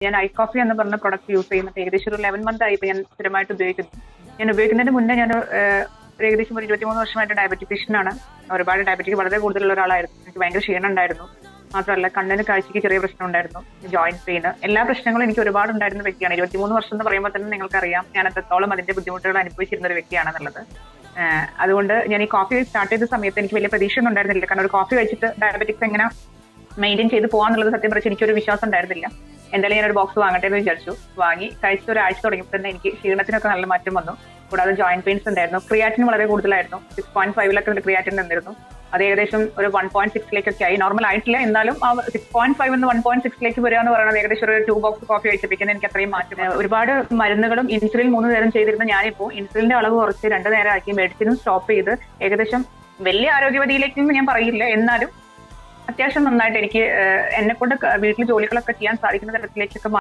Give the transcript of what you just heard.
ഞാൻ I coffee എന്ന് പറഞ്ഞ പ്രൊഡക്റ്റ് യൂസ് ചെയ്യുന്നത് ഏകദേശം ഒരു 11 മന്ത് ആയി ഞാൻ സ്ഥിരമായിട്ട് ഉപയോഗിക്കുന്നു. ഞാൻ ഉപയോഗിക്കുന്നതിന് മുന്നേ ഞാൻ ഏകദേശം ഒരു 23 വർഷമായിട്ട് ഡയബറ്റിക് പേഷ്യൻ്റാണ്. ഒരുപാട് ഡയബറ്റിക് വളരെ കൂടുതലുള്ള ഒരാളായിരുന്നു. എനിക്ക് ഭയങ്കര ക്ഷീണം ഉണ്ടായിരുന്നു. മാത്രമല്ല കണ്ണിന് കാഴ്ചയ്ക്ക് ചെറിയ പ്രശ്നം ഉണ്ടായിരുന്നു, ജോയിന്റ് പെയിന്, എല്ലാ പ്രശ്നങ്ങളും എനിക്ക് ഒരുപാട് ഉണ്ടായിരുന്ന വ്യക്തിയാണ്. 23 വർഷം എന്ന് പറയുമ്പോൾ തന്നെ നിങ്ങൾക്കറിയാം ഞാൻ എത്രത്തോളം അതിന്റെ ബുദ്ധിമുട്ടുകൾ അനുഭവിച്ചിരുന്ന ഒരു വ്യക്തിയാണെന്നുള്ളത്. അതുകൊണ്ട് ഞാൻ ഈ കോഫി സ്റ്റാർട്ട് ചെയ്ത സമയത്ത് എനിക്ക് വലിയ പ്രതീക്ഷ ഒന്നും ഉണ്ടായിരുന്നില്ല. കാരണം ഒരു കോഫി കഴിച്ചിട്ട് ഡയബറ്റിക്സ് എങ്ങനെ മെയിൻറ്റെയിൻ ചെയ്ത് പോകാന്നുള്ളത് സത്യം പറഞ്ഞാൽ എനിക്കൊരു വിശ്വാസം ഉണ്ടായിരുന്നില്ല. എന്തായാലും ഞാനൊരു ബോക്സ് വാങ്ങട്ടെ എന്ന് വിചാരിച്ചു. വാങ്ങി കഴിച്ച ഒരാഴ്ച തുടങ്ങിയപ്പോൾ തന്നെ എനിക്ക് ക്ഷീണത്തിനൊക്കെ നല്ല മാറ്റം വന്നു. കൂടാതെ ജോയിന്റ് പെയിൻസ് ഉണ്ടായിരുന്നു. ക്രിയാറ്റിൻ വളരെ കൂടുതലായിരുന്നു. 6.5 ക്രിയാറ്റിൻ നിന്നിരുന്നു. അത് ഏകദേശം ഒരു 1.6 ആയി. നോർമൽ ആയിട്ടില്ല, എന്നാലും ആ 6.5 എന്ന് 1.6 വരിക എന്ന് പറയുന്നത് ഏകദേശം ഒരു 2 ബോക്സ് കോഫി കഴിച്ചപ്പിക്കുന്നത് എനിക്ക് അത്രയും മാറ്റം. ഒരുപാട് മരുന്നുകളും ഇൻസുലിൻ 3 നേരം ചെയ്തിരുന്ന ഞാനിപ്പോൾ ഇൻസുലിന്റെ അളവ് കുറച്ച് 2 നേരം ആക്കി, മെഡിസിനും സ്റ്റോപ്പ് ചെയ്ത് ഏകദേശം വലിയ ആരോഗ്യവതിയിലേക്കൊന്നും ഞാൻ പറയില്ല, എന്നാലും അത്യാവശ്യം നന്നായിട്ട് എനിക്ക് എന്നെ കൊണ്ട് വീട്ടിൽ ജോലികളൊക്കെ ചെയ്യാൻ സാധിക്കുന്ന തരത്തിലേക്കൊക്കെ